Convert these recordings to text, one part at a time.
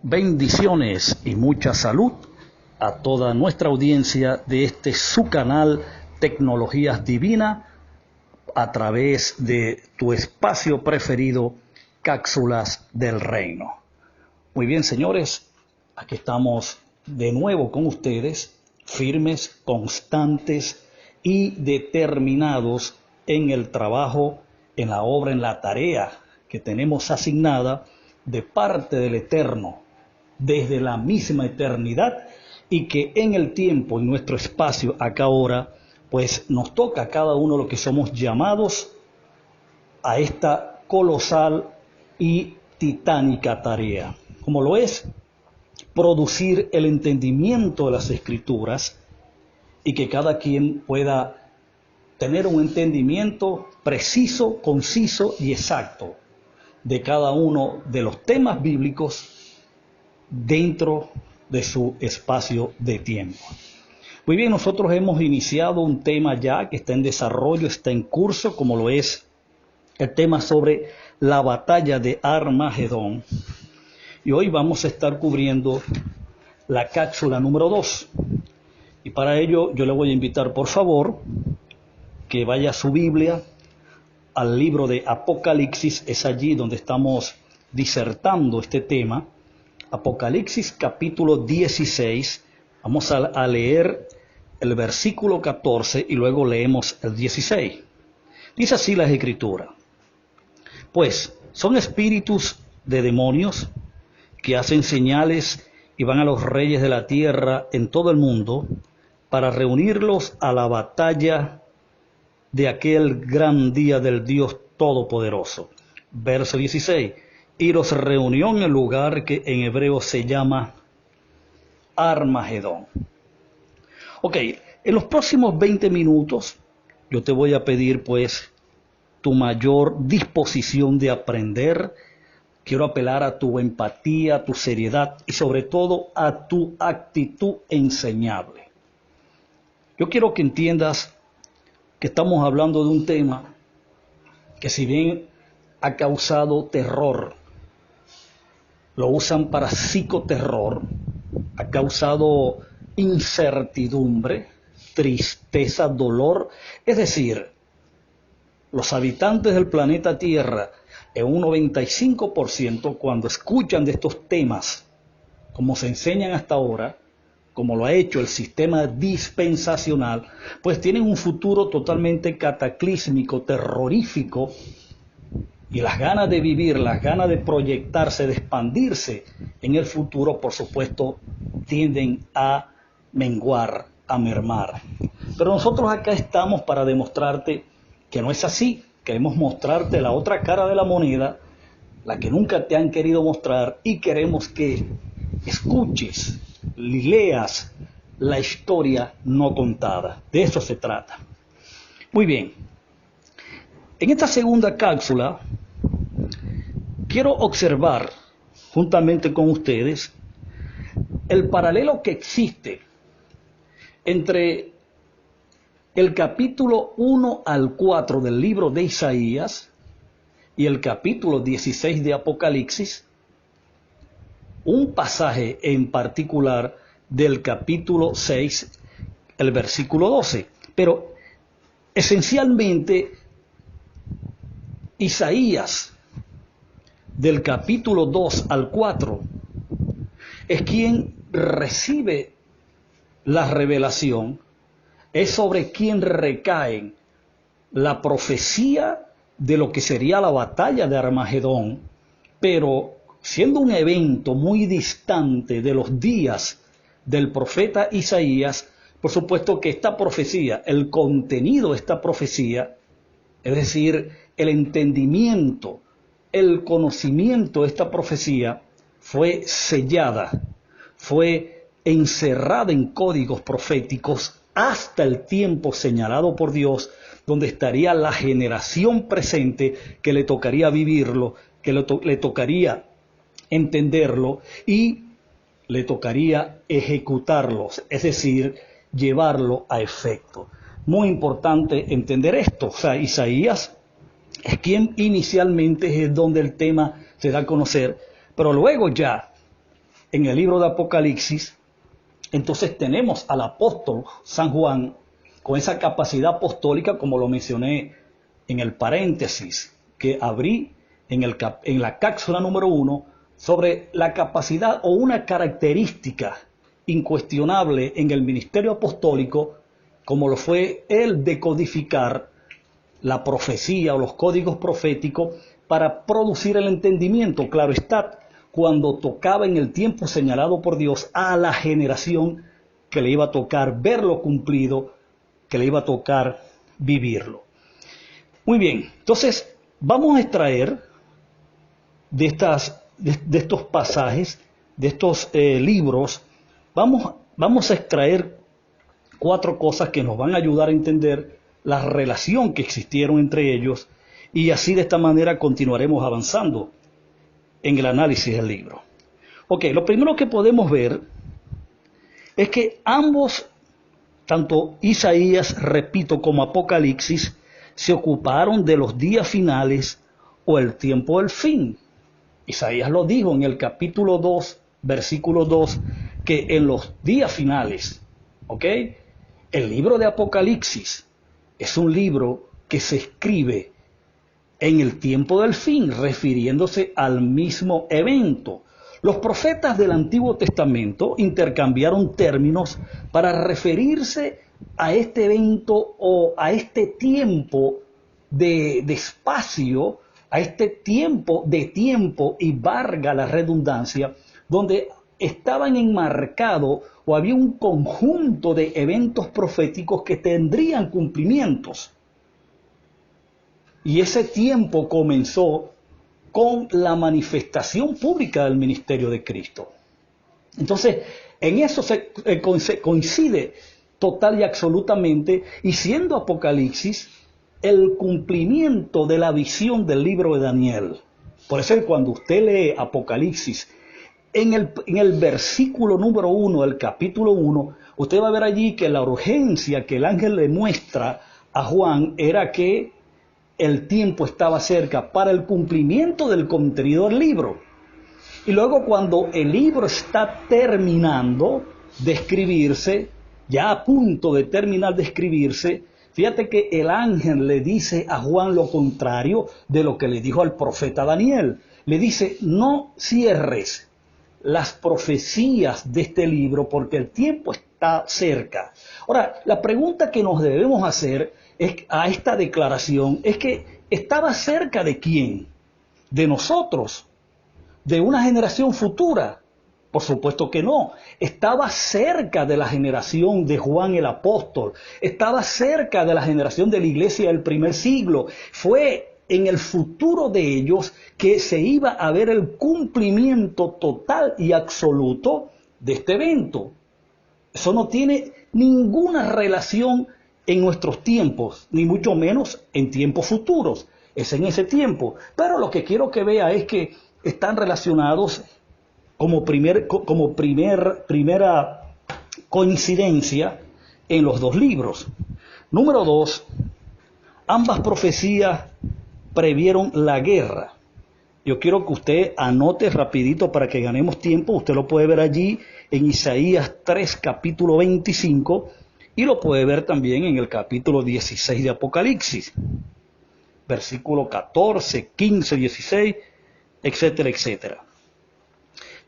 Bendiciones y mucha salud a toda nuestra audiencia de su canal Tecnologías Divinas a través de tu espacio preferido, Cápsulas del Reino. Muy bien, señores, aquí estamos de nuevo con ustedes, firmes, constantes y determinados en el trabajo, en la obra, en la tarea que tenemos asignada de parte del Eterno, desde la misma eternidad, y que en el tiempo, en nuestro espacio, acá ahora, pues nos toca a cada uno lo que somos llamados a esta colosal y titánica tarea, como lo es producir el entendimiento de las Escrituras y que cada quien pueda tener un entendimiento preciso, conciso y exacto de cada uno de los temas bíblicos dentro de su espacio de tiempo. Muy bien, nosotros hemos iniciado un tema ya que está en desarrollo, está en curso, como lo es el tema sobre la batalla de Armagedón. Y hoy vamos a estar cubriendo la cápsula número 2. Y para ello yo le voy a invitar, por favor, que vaya a su Biblia, al libro de Apocalipsis. Es allí donde estamos disertando este tema. Apocalipsis capítulo 16, vamos a leer el versículo 14 y luego leemos el 16. Dice así las Escrituras: pues son espíritus de demonios que hacen señales y van a los reyes de la tierra en todo el mundo para reunirlos a la batalla de aquel gran día del Dios Todopoderoso. Verso 16. Y los reunió en el lugar que en hebreo se llama Armagedón. Ok, en los próximos 20 minutos yo te voy a pedir pues tu mayor disposición de aprender. Quiero apelar a tu empatía, a tu seriedad y sobre todo a tu actitud enseñable. Yo quiero que entiendas que estamos hablando de un tema que, si bien ha causado terror, lo usan para psicoterror, ha causado incertidumbre, tristeza, dolor. Es decir, los habitantes del planeta Tierra, en un 95%, cuando escuchan de estos temas, como se enseñan hasta ahora, como lo ha hecho el sistema dispensacional, pues tienen un futuro totalmente cataclísmico, terrorífico, y las ganas de vivir, las ganas de proyectarse, de expandirse en el futuro, por supuesto, tienden a menguar, a mermar. Pero nosotros acá estamos para demostrarte que no es así. Queremos mostrarte la otra cara de la moneda, la que nunca te han querido mostrar, y queremos que escuches, leas la historia no contada. De eso se trata. Muy bien. En esta segunda cápsula quiero observar, juntamente con ustedes, el paralelo que existe entre el capítulo 1 al 4 del libro de Isaías y el capítulo 16 de Apocalipsis, un pasaje en particular del capítulo 6, el versículo 12. Pero esencialmente, Isaías, del capítulo 2 al 4, es quien recibe la revelación, es sobre quien recae la profecía de lo que sería la batalla de Armagedón, pero siendo un evento muy distante de los días del profeta Isaías, por supuesto que esta profecía, el contenido de esta profecía, es decir, el entendimiento, el conocimiento de esta profecía, fue sellada, fue encerrada en códigos proféticos hasta el tiempo señalado por Dios, donde estaría la generación presente que le tocaría vivirlo, que le tocaría entenderlo y le tocaría ejecutarlo, es decir, llevarlo a efecto. Muy importante entender esto. O sea, Isaías es quien inicialmente es donde el tema se da a conocer, pero luego ya en el libro de Apocalipsis, entonces tenemos al apóstol San Juan con esa capacidad apostólica, como lo mencioné en el paréntesis que abrí en la cápsula número 1, sobre la capacidad o una característica incuestionable en el ministerio apostólico, como lo fue el decodificar la profecía o los códigos proféticos para producir el entendimiento, claro está, cuando tocaba en el tiempo señalado por Dios a la generación que le iba a tocar verlo cumplido, que le iba a tocar vivirlo. Muy bien, entonces vamos a extraer de estos pasajes, de estos libros, vamos a extraer 4 cosas que nos van a ayudar a entender la relación que existieron entre ellos, y así de esta manera continuaremos avanzando en el análisis del libro. Ok, lo primero que podemos ver es que ambos, tanto Isaías, repito, como Apocalipsis, se ocuparon de los días finales o el tiempo del fin. Isaías lo dijo en el capítulo 2, versículo 2, que en los días finales, ¿ok? El libro de Apocalipsis es un libro que se escribe en el tiempo del fin, refiriéndose al mismo evento. Los profetas del Antiguo Testamento intercambiaron términos para referirse a este evento o a este tiempo de espacio, a este tiempo de tiempo, y valga la redundancia, donde estaban enmarcados o había un conjunto de eventos proféticos que tendrían cumplimientos. Y ese tiempo comenzó con la manifestación pública del ministerio de Cristo. Entonces, en eso se coincide total y absolutamente, y siendo Apocalipsis el cumplimiento de la visión del libro de Daniel. Por eso cuando usted lee Apocalipsis, en el versículo número 1 del capítulo 1, usted va a ver allí que la urgencia que el ángel le muestra a Juan era que el tiempo estaba cerca para el cumplimiento del contenido del libro. Y luego cuando el libro está terminando de escribirse, ya a punto de terminar de escribirse, fíjate que el ángel le dice a Juan lo contrario de lo que le dijo al profeta Daniel. Le dice, no cierres las profecías de este libro porque el tiempo está cerca. Ahora, la pregunta que nos debemos hacer a esta declaración es que ¿estaba cerca de quién? ¿De nosotros? ¿De una generación futura? Por supuesto que no. Estaba cerca de la generación de Juan el apóstol. Estaba cerca de la generación de la iglesia del primer siglo. Fue en el futuro de ellos que se iba a ver el cumplimiento total y absoluto de este evento. Eso no tiene ninguna relación en nuestros tiempos, ni mucho menos en tiempos futuros. Es en ese tiempo. Pero lo que quiero que vea es que están relacionados como primera coincidencia en los 2 libros. Número 2, ambas profecías previeron la guerra. Yo quiero que usted anote rapidito para que ganemos tiempo. Usted lo puede ver allí en Isaías 3, capítulo 25, y lo puede ver también en el capítulo 16 de Apocalipsis, versículo 14, 15, 16, etcétera, etcétera.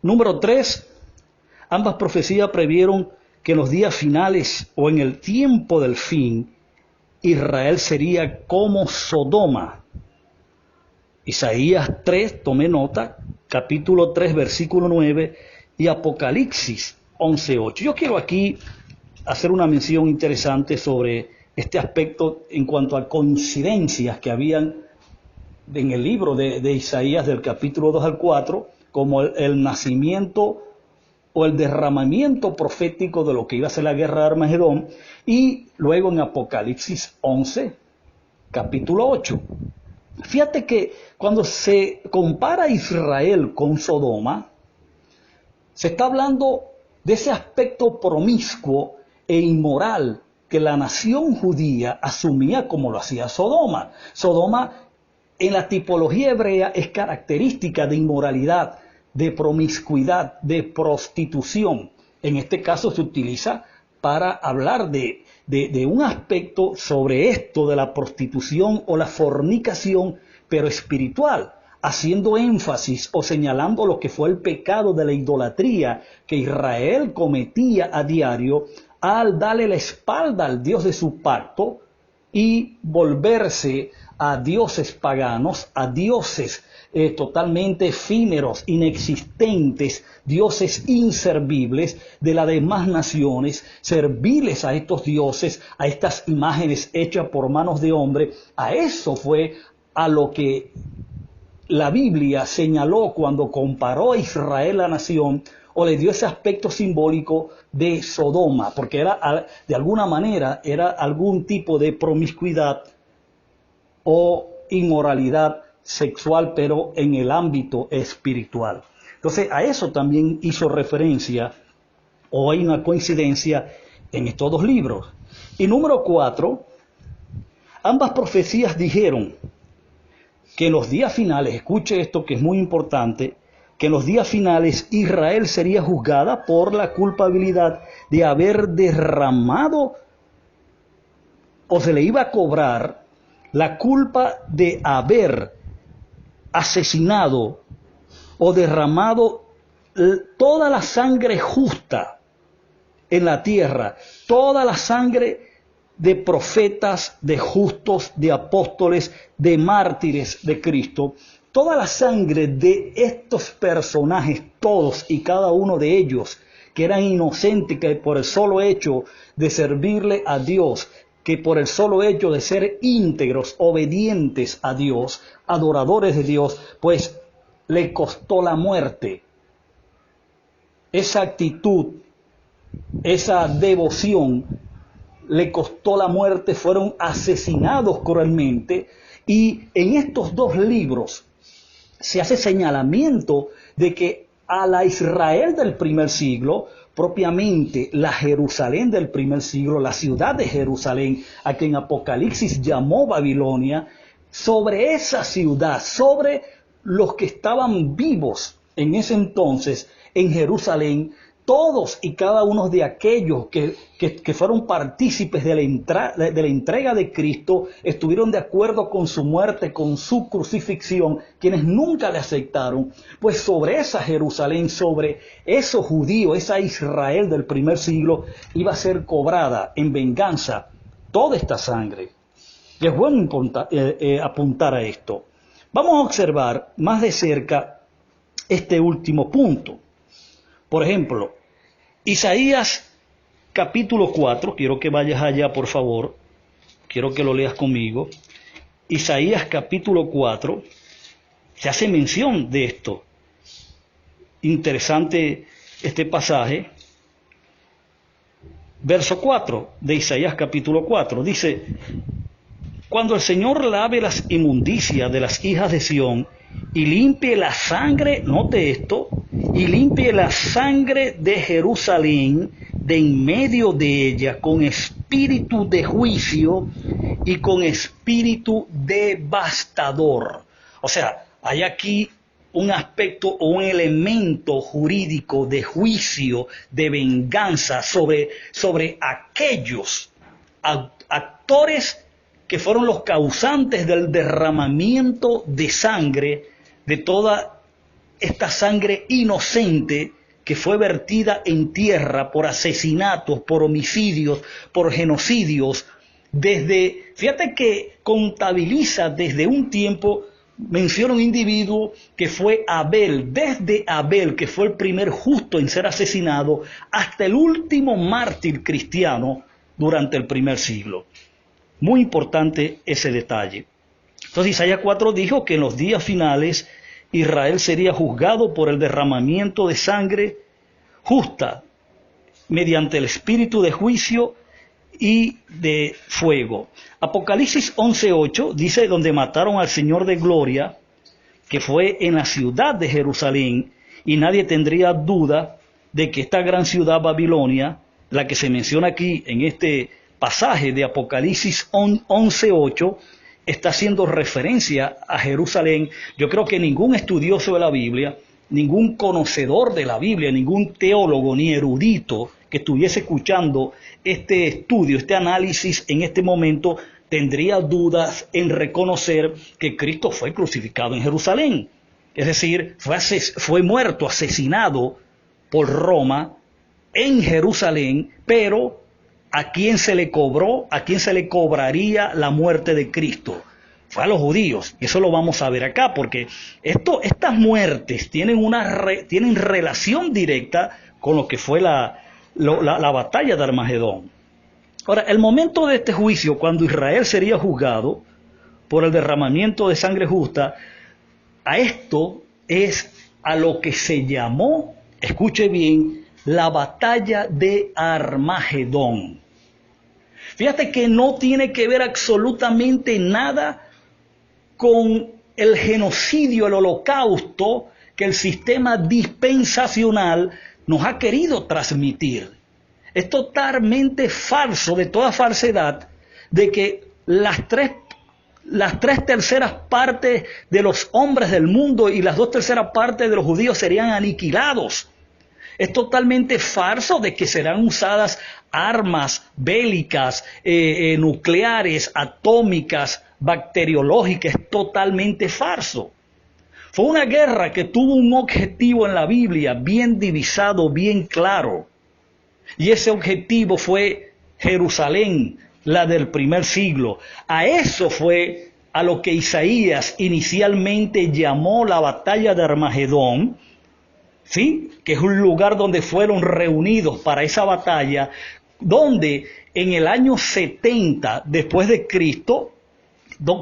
Número 3, ambas profecías previeron que en los días finales o en el tiempo del fin, Israel sería como Sodoma. Isaías 3, tome nota, capítulo 3, versículo 9, y Apocalipsis 11, 8. Yo quiero aquí hacer una mención interesante sobre este aspecto en cuanto a coincidencias que habían en el libro de Isaías del capítulo 2 al 4, como el nacimiento o el derramamiento profético de lo que iba a ser la guerra de Armagedón, y luego en Apocalipsis 11, capítulo 8. Fíjate que cuando se compara a Israel con Sodoma, se está hablando de ese aspecto promiscuo e inmoral que la nación judía asumía como lo hacía Sodoma. Sodoma en la tipología hebrea es característica de inmoralidad, de promiscuidad, de prostitución. En este caso se utiliza para hablar de un aspecto sobre esto de la prostitución o la fornicación, pero espiritual, haciendo énfasis o señalando lo que fue el pecado de la idolatría que Israel cometía a diario al darle la espalda al Dios de su pacto y volverse a dioses paganos, a dioses totalmente efímeros, inexistentes, dioses inservibles de las demás naciones, serviles a estos dioses, a estas imágenes hechas por manos de hombre. A eso fue a lo que la Biblia señaló cuando comparó a Israel, la nación, o le dio ese aspecto simbólico de Sodoma, porque era, de alguna manera, era algún tipo de promiscuidad o inmoralidad sexual, pero en el ámbito espiritual. Entonces, a eso también hizo referencia, o hay una coincidencia en estos dos libros. Y número 4, ambas profecías dijeron que en los días finales, escuche esto que es muy importante, que en los días finales Israel sería juzgada por la culpabilidad de haber derramado, o se le iba a cobrar la culpa de haber asesinado o derramado toda la sangre justa en la tierra, toda la sangre de profetas, de justos, de apóstoles, de mártires de Cristo, toda la sangre de estos personajes, todos y cada uno de ellos, que eran inocentes, que por el solo hecho de servirle a Dios, que por el solo hecho de ser íntegros, obedientes a Dios, adoradores de Dios, pues le costó la muerte. Esa actitud, esa devoción, le costó la muerte, fueron asesinados cruelmente. Y en estos dos libros se hace señalamiento de que a la Israel del primer siglo, propiamente la Jerusalén del primer siglo, la ciudad de Jerusalén, a quien Apocalipsis llamó Babilonia, sobre esa ciudad, sobre los que estaban vivos en ese entonces en Jerusalén, todos y cada uno de aquellos que fueron partícipes de la entrega de Cristo, estuvieron de acuerdo con su muerte, con su crucifixión, quienes nunca le aceptaron, pues sobre esa Jerusalén, sobre esos judíos, esa Israel del primer siglo, iba a ser cobrada en venganza toda esta sangre. Y es bueno apuntar a esto. Vamos a observar más de cerca este último punto. Por ejemplo, Isaías capítulo 4, quiero que vayas allá por favor, quiero que lo leas conmigo. Isaías capítulo 4, se hace mención de esto. Interesante este pasaje. Verso 4 de Isaías capítulo 4, dice: cuando el Señor lave las inmundicias de las hijas de Sión y limpie la sangre, note esto, y limpie la sangre de Jerusalén de en medio de ella con espíritu de juicio y con espíritu devastador. O sea, hay aquí un aspecto o un elemento jurídico de juicio, de venganza sobre aquellos actores que fueron los causantes del derramamiento de sangre, de toda esta sangre inocente que fue vertida en tierra por asesinatos, por homicidios, por genocidios. Fíjate que contabiliza desde un tiempo, menciona un individuo que fue Abel, desde Abel, que fue el primer justo en ser asesinado, hasta el último mártir cristiano durante el primer siglo. Muy importante ese detalle. Entonces Isaías 4 dijo que en los días finales Israel sería juzgado por el derramamiento de sangre justa mediante el espíritu de juicio y de fuego. Apocalipsis 11:8 dice: donde mataron al Señor de gloria, que fue en la ciudad de Jerusalén, y nadie tendría duda de que esta gran ciudad Babilonia, la que se menciona aquí en este pasaje de Apocalipsis 11:8, está haciendo referencia a Jerusalén. Yo creo que ningún estudioso de la Biblia ningún conocedor de la Biblia, ningún teólogo ni erudito que estuviese escuchando este estudio, este análisis en este momento, tendría dudas en reconocer que Cristo fue crucificado en Jerusalén. Es decir, fue muerto, asesinado por Roma en Jerusalén, pero ¿a quién se le cobró? ¿A quién se le cobraría la muerte de Cristo? Fue a los judíos. Y eso lo vamos a ver acá, porque estas muertes tienen relación directa con lo que fue la batalla de Armagedón. Ahora, el momento de este juicio, cuando Israel sería juzgado por el derramamiento de sangre justa, a esto es a lo que se llamó, escuche bien, la batalla de Armagedón. Fíjate que no tiene que ver absolutamente nada con el genocidio, el holocausto que el sistema dispensacional nos ha querido transmitir. Es totalmente falso, de toda falsedad, de que las tres terceras partes de los hombres del mundo y las 2/3 partes de los judíos serían aniquilados. Es totalmente falso de que serán usadas armas bélicas, nucleares, atómicas, bacteriológicas. Es totalmente falso. Fue una guerra que tuvo un objetivo en la Biblia bien divisado, bien claro. Y ese objetivo fue Jerusalén, la del primer siglo. A eso fue a lo que Isaías inicialmente llamó la batalla de Armagedón, ¿sí? Que es un lugar donde fueron reunidos para esa batalla, donde en el año 70 después de Cristo,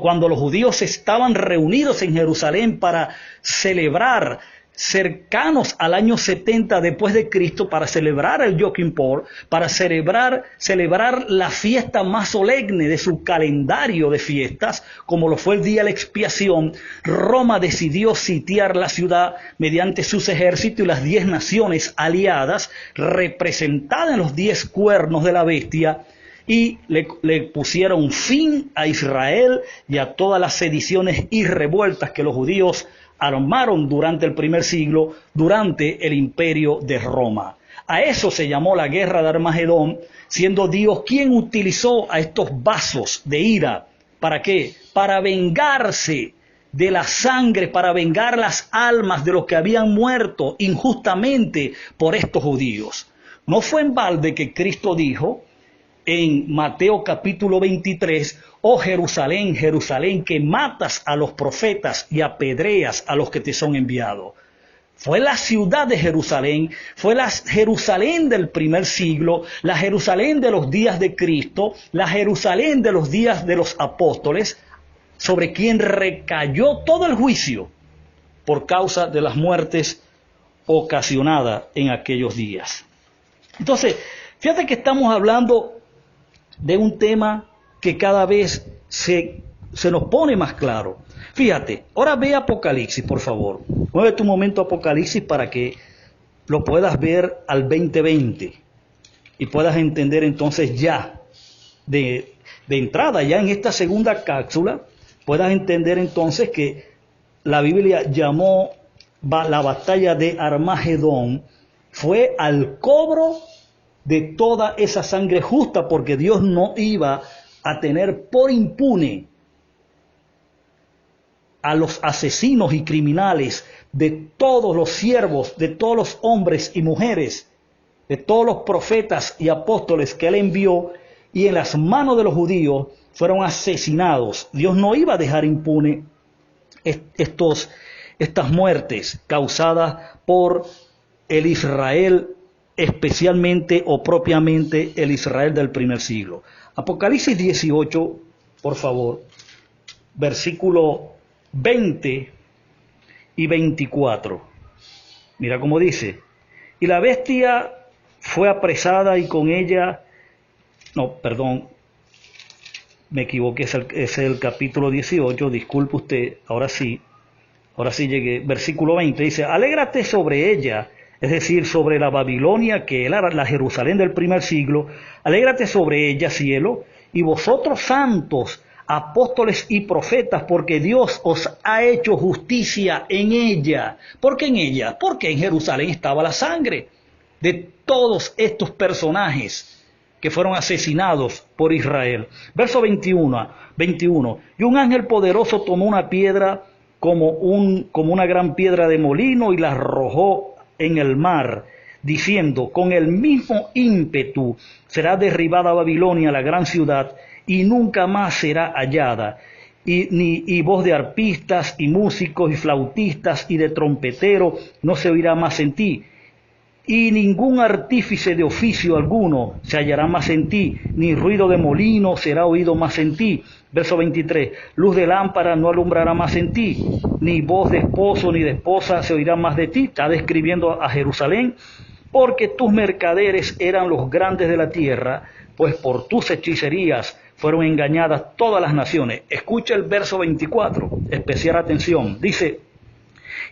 cuando los judíos estaban reunidos en Jerusalén para celebrar, cercanos al año 70 después de Cristo, para celebrar el Yom Kippur, para celebrar la fiesta más solemne de su calendario de fiestas, como lo fue el día de la expiación, Roma decidió sitiar la ciudad mediante sus ejércitos y las 10 naciones aliadas, representadas en los 10 cuernos de la bestia, y le pusieron fin a Israel y a todas las sediciones y revueltas que los judíos armaron durante el primer siglo, durante el imperio de Roma. A eso se llamó la guerra de Armagedón, siendo Dios quien utilizó a estos vasos de ira. ¿Para qué? Para vengarse de la sangre, para vengar las almas de los que habían muerto injustamente por estos judíos. No fue en balde que Cristo dijo en Mateo capítulo 23, oh Jerusalén, Jerusalén, que matas a los profetas y apedreas a los que te son enviados. Fue la ciudad de Jerusalén, fue la Jerusalén del primer siglo, la Jerusalén de los días de Cristo, la Jerusalén de los días de los apóstoles, sobre quien recayó todo el juicio por causa de las muertes ocasionadas en aquellos días. Entonces, fíjate que estamos hablando de un tema que cada vez se nos pone más claro. Fíjate, ahora ve Apocalipsis, por favor. Mueve tu momento Apocalipsis para que lo puedas ver al 2020 y puedas entender entonces ya, de entrada, ya en esta segunda cápsula, puedas entender entonces que la Biblia llamó la batalla de Armagedón, fue al cobro de toda esa sangre justa, porque Dios no iba a tener por impune a los asesinos y criminales de todos los siervos, de todos los hombres y mujeres, de todos los profetas y apóstoles que Él envió, y en las manos de los judíos fueron asesinados. Dios no iba a dejar impune estas muertes causadas por el Israel, especialmente o propiamente el Israel del primer siglo. Apocalipsis 18, por favor, versículo 20 y 24. Mira cómo dice: y la bestia fue apresada y con ella, me equivoqué, es el capítulo 18, disculpe usted, ahora sí llegué. Versículo 20 dice: alégrate sobre ella, es decir, sobre la Babilonia, que era la Jerusalén del primer siglo, alégrate sobre ella, cielo, y vosotros santos, apóstoles y profetas, porque Dios os ha hecho justicia en ella. ¿Por qué en ella? Porque en Jerusalén estaba la sangre de todos estos personajes que fueron asesinados por Israel. Verso 21. Y un ángel poderoso tomó una piedra como una gran piedra de molino y la arrojó en el mar, diciendo: con el mismo ímpetu será derribada Babilonia, la gran ciudad, y nunca más será hallada. Y voz de arpistas y músicos y flautistas y de trompetero no se oirá más en ti. Y ningún artífice de oficio alguno se hallará más en ti, ni ruido de molino será oído más en ti. Verso 23, luz de lámpara no alumbrará más en ti, ni voz de esposo ni de esposa se oirá más de ti. Está describiendo a Jerusalén, porque tus mercaderes eran los grandes de la tierra, pues por tus hechicerías fueron engañadas todas las naciones. Escucha el verso 24, especial atención, dice: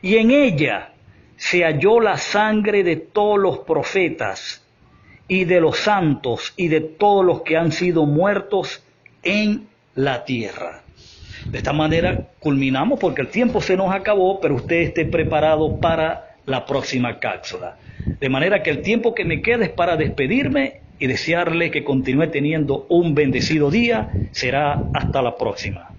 y en ella se halló la sangre de todos los profetas y de los santos y de todos los que han sido muertos en la tierra. De esta manera culminamos, porque el tiempo se nos acabó, pero usted esté preparado para la próxima cápsula. De manera que el tiempo que me queda es para despedirme y desearle que continúe teniendo un bendecido día. Será hasta la próxima.